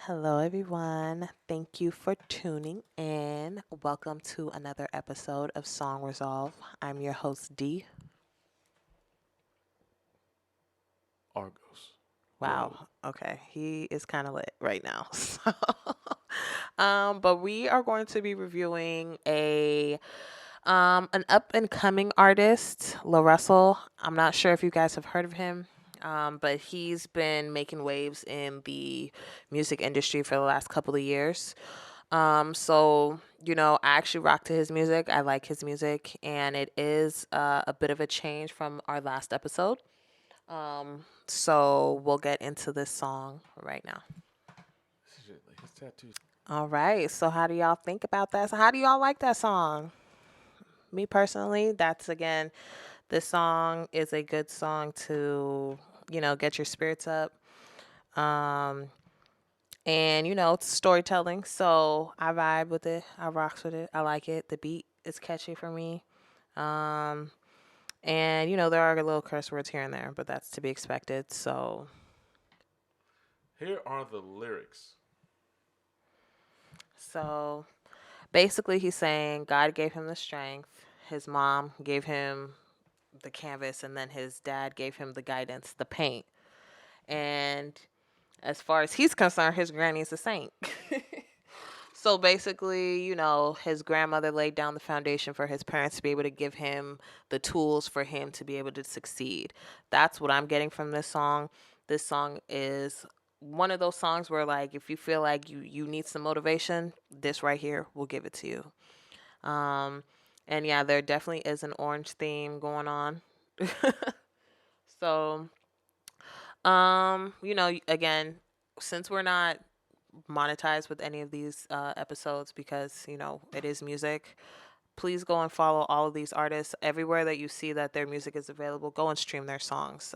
Hello, everyone. Thank you for tuning in. Welcome to another episode of Song Resolve. I'm your host, D. Argos. Rho. Wow. Okay. He is kind of lit right now. But we are going to be reviewing an up and coming artist, LaRussell. I'm not sure if you guys have heard of him. But he's been making waves in the music industry for the last couple of years. I actually rock to his music. I like his music, and it is a bit of a change from our last episode. So we'll get into this song right now. This is it, like his tattoos. All right. So how do y'all think about that? So how do y'all like that song? Me personally, that's again, this song is a good song to, get your spirits up. Um, and it's storytelling, so I vibe with it. I rocks with it. I like it. The beat is catchy for me. Um, and there are little curse words here and there, but that's to be expected. Here are the lyrics. So basically, he's saying God gave him the strength. His mom gave him the canvas, and then his dad gave him the guidance, the paint. And as far as he's concerned, his granny is a saint. So basically, his grandmother laid down the foundation for his parents to be able to give him the tools for him to be able to succeed. That's what I'm getting from this song. This song is one of those songs where, like, if you feel like you need some motivation, this right here will give it to you. And yeah, there definitely is an orange theme going on. So, again, since we're not monetize with any of these episodes because it is music, please go and follow all of these artists everywhere that you see that their music is available. Go and stream their songs.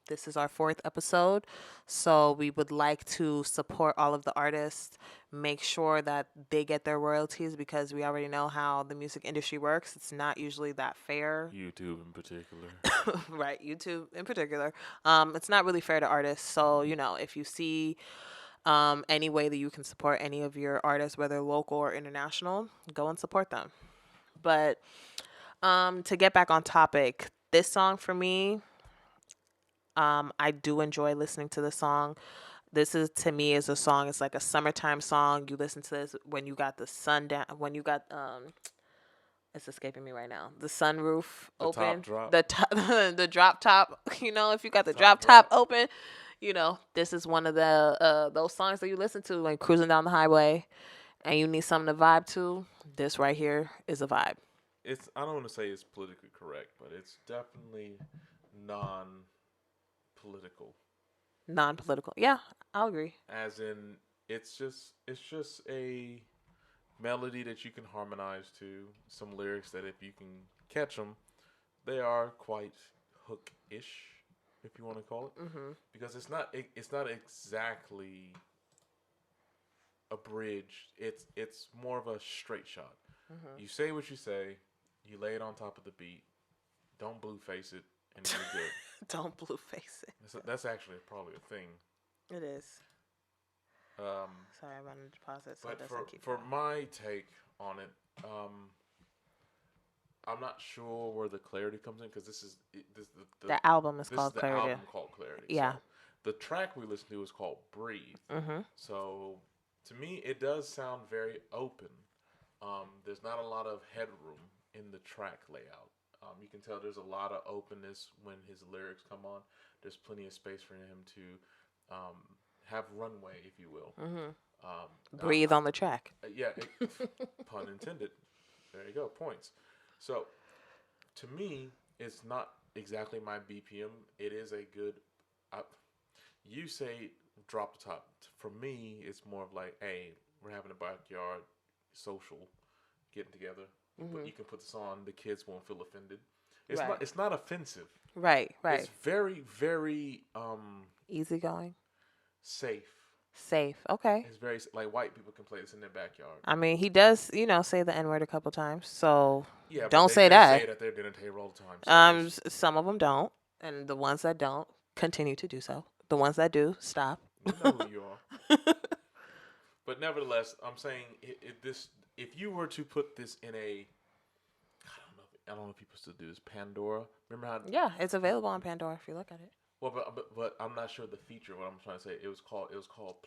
This is our fourth episode, so we would like to support all of the artists, make sure that they get their royalties, because we already know how the music industry works. It's not usually that fair. YouTube in particular. Right, YouTube in particular. It's not really fair to artists. So if you see any way that you can support any of your artists, whether local or international, go and support them. But to get back on topic, this song for me, I do enjoy listening to the song. This is, to me, is a song. It's like a summertime song. You listen to this when you got the sun down, when you got it's escaping me right now. The sunroof The open, top drop. the top, the drop top. If you got the Top drop drop. open, this is one of the those songs that you listen to when cruising down the highway, and you need something to vibe to. This right here is a vibe. It's I don't want to say it's politically correct, but it's definitely non-political. Non-political. Yeah, I'll agree. As in, it's just a melody that you can harmonize to. Some lyrics that if you can catch them, they are quite hook-ish, if you want to call it, because it's not exactly a bridge. It's more of a straight shot. You say what you say, you lay it on top of the beat. Don't blue face it, and you're good. Don't blue face it. That's actually probably a thing. It is. Um, Sorry, I'm on a deposit, so it but doesn't keep for going. my take on it, I'm not sure where the clarity comes in because The album is this is called the Clarity. album called Clarity. Yeah. So the track we listened to is called Breathe. Mm-hmm. So to me, it does sound very open. There's not a lot of headroom in the track layout. You can tell there's a lot of openness when his lyrics come on. There's plenty of space for him to have runway, if you will. Mm-hmm. Um, Breathe on the track. yeah, pun intended. There you go, points. So to me, it's not exactly my BPM. It is a good. You say drop the top. For me, it's more of like, hey, we're having a backyard social, getting together. You can put this on. The kids won't feel offended. It's Right. not. It's not offensive. Right. It's very, very Easygoing. safe. Safe. Okay. It's very like white people can play this in their backyard. I mean, he does, say the N word a couple times. So Yeah, don't but say they that. say it at their dinner table all the time. So Some of them don't, and the ones that don't continue to do so. The ones that do, stop. we know who you are. But nevertheless, I'm saying this. If you were to put this in a, I don't know if people still do this. Pandora. Remember how? Yeah, it's available on Pandora if you look at it. Well, but I'm not sure the feature. What I'm trying to say, it was called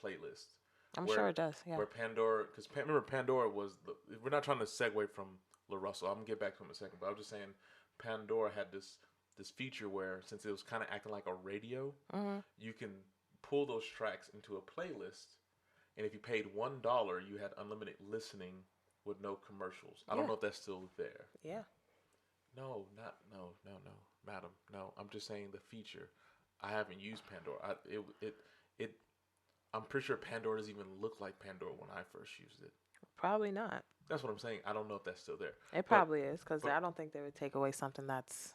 playlist, I'm sure where it does. Yeah. where Pandora, because remember Pandora was the. We're not trying to segue from LaRussell. I'm gonna get back to him in a second, but I'm just saying Pandora had this feature where, since it was kind of acting like a radio, Mhm. you can pull those tracks into a playlist, and if you paid $1, you had unlimited listening with no commercials. I don't Yeah. know if that's still there. Yeah. No, not no, madam. No, I'm just saying the feature. I haven't used Pandora. It. I'm pretty sure Pandora doesn't even look like Pandora when I first used it. Probably not. That's what I'm saying. I don't know if that's still there. It But probably is because but I don't think they would take away something that's,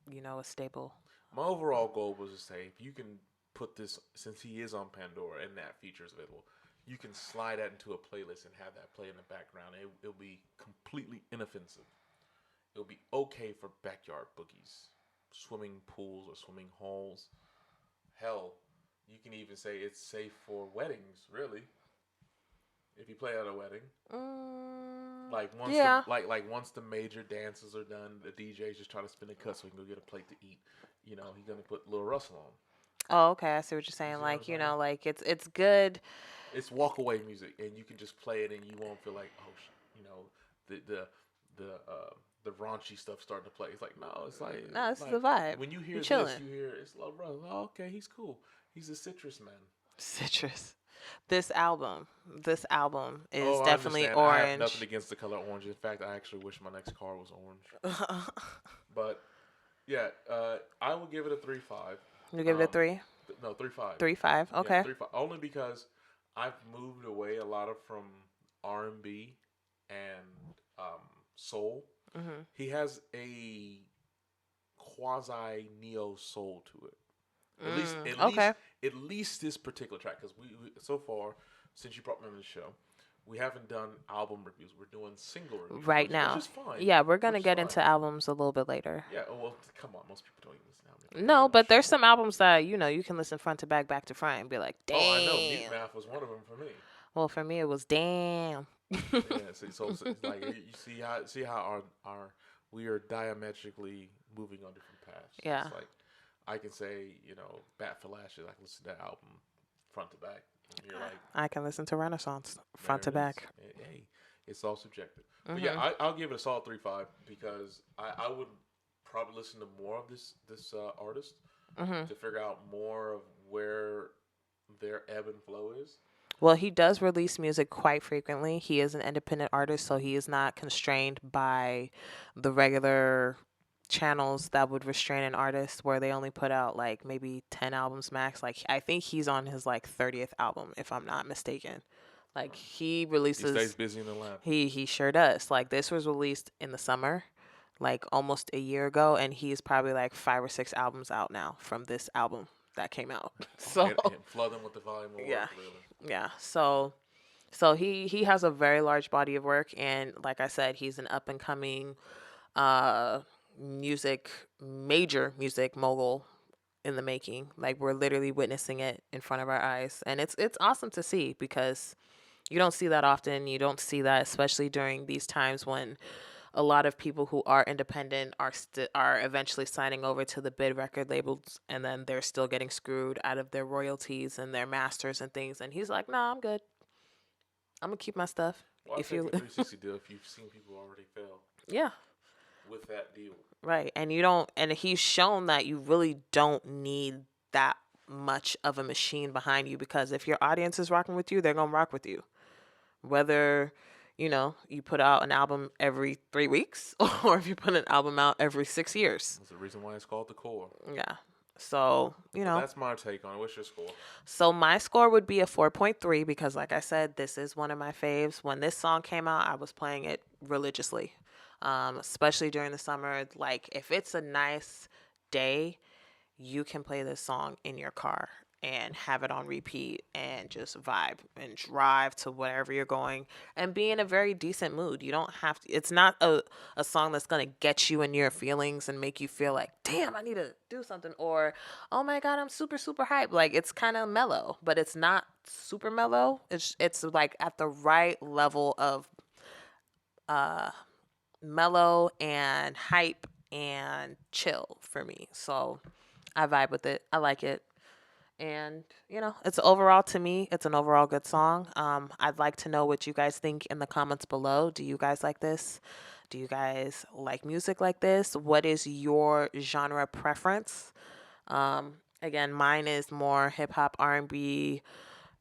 a staple. my overall goal was to say, if you can put this, since he is on Pandora and that feature is available, you can slide that into a playlist and have that play in the background. It'll be completely inoffensive. It'll be okay for backyard boogies, swimming pools or swimming holes. Hell, you can even say it's safe for weddings, really. If you play at a wedding, like once Yeah. once the major dances are done, the DJ's just trying to spin a cut so he can go get a plate to eat. He's gonna put Lil Russell on. Oh, okay. I see what you're You saying. see what I'm Like, saying? like it's good. It's walk away music, and you can just play it, and you won't feel like, oh, the raunchy stuff starting to play. It's like, no, it's No, this is like the vibe. when you hear You this, chilling. you hear it's Lil Russell. Oh, okay, he's cool. He's a citrus man. Citrus. This album is Oh, I definitely understand. I have nothing orange. against the color orange. In fact, I actually wish my next car was orange. But yeah, I would give it a 3.5. You give it a Um, 3, no, 3.5. 3.5. Yeah, Okay. 3.5. Only because I've moved away a lot of from R&B and soul. Mhm. He has a quasi neo soul to it. At least, at least, Okay. at least this particular track. Because we so far, since you brought me on the show, we haven't done album reviews. We're doing single reviews, Right which now. is fine. Yeah, we're gonna Which is get fine. into albums a little bit later. Yeah. Oh, well, come on. Most people don't even listen to albums. They No, get on but the there's show. some albums that you can listen front to back to front, and be like, Oh, I know. Mute damn. Math was one of them for me. Well, for me, it was damn. Yeah. So it's like you see how our we are diametrically moving on different paths. Yeah. It's like I can say, Bat for Lashes. I can listen to that album front to back. And you're like, I can listen to Renaissance front there to it is. back. Hey, it's all subjective. But Mhm. yeah, I'll give it a solid 3.5 because I would probably listen to more of this artist Mhm. to figure out more of where their ebb and flow is. Well, he does release music quite frequently. He is an independent artist, so he is not constrained by the regular channels that would restrain an artist where they only put out like maybe 10 albums max. Like I think he's on his like 30th album if I'm not mistaken. Like he He releases stays busy in the lab. he sure does. Like this was released in the summer, like almost a year ago, and he's probably like 5 or 6 albums out now from this album that came out. So And flood them with the volume of work, yeah. clearly. Yeah. So he has a very large body of work, and like I said, he's an up and coming uh major music mogul in the making. Like we're literally witnessing it in front of our eyes, and it's awesome to see because you don't see that often. You don't see that especially during these times when a lot of people who are independent are eventually signing over to the big record labels, and then they're still getting screwed out of their royalties and their masters and things. And he's like, "Nah, I'm good. I'm gonna keep my stuff." Well, I If take you, a 360 deal if you've seen people already fail yeah, with that deal. right. And you don't. And he's shown that you really don't need that much of a machine behind you, because if your audience is rocking with you, they're gonna rock with you, whether you put out an album every 3 weeks or if you put an album out every 6 years. That's the reason why it's called the core. Yeah. So, But that's my take on it. What's your score? so my score would be a 4.3 because, like I said, this is one of my faves. When this song came out, I was playing it religiously, especially during the summer. Like, if it's a nice day, you can play this song in your car and have it on repeat and just vibe and drive to wherever you're going and be in a very decent mood. You don't have to, it's not a song that's going to get you in your feelings and make you feel like, damn, I need to do something, or oh my God, I'm super, super hyped. Like, it's kind of mellow, but it's not super mellow. It's like at the right level of uh, mellow and hype and chill for me. So I vibe with it. I like it. And it's overall, to me, it's an overall good song. I'd like to know what you guys think in the comments below. Do you guys like this? Do you guys like music like this? What is your genre preference? Again, mine is more hip hop, R&B,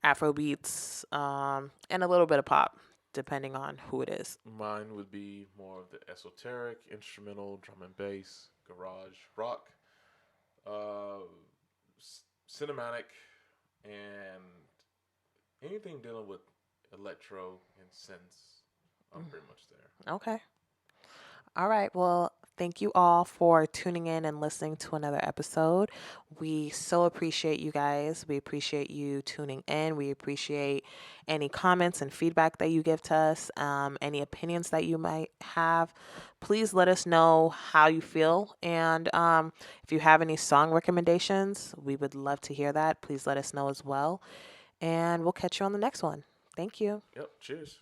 Afro beats, and a little bit of pop, depending on who it is. Mine would be more of the esoteric, instrumental, drum and bass, garage, rock, uh, cinematic, and anything dealing with electro and synths. I'm pretty much there. Okay. All right. Well, thank you all for tuning in and listening to another episode. We so appreciate you guys. We appreciate you tuning in. We appreciate any comments and feedback that you give to us, any opinions that you might have. Please let us know how you feel. And if you have any song recommendations, we would love to hear that. Please let us know as well. And we'll catch you on the next one. Thank you. Yep. Cheers.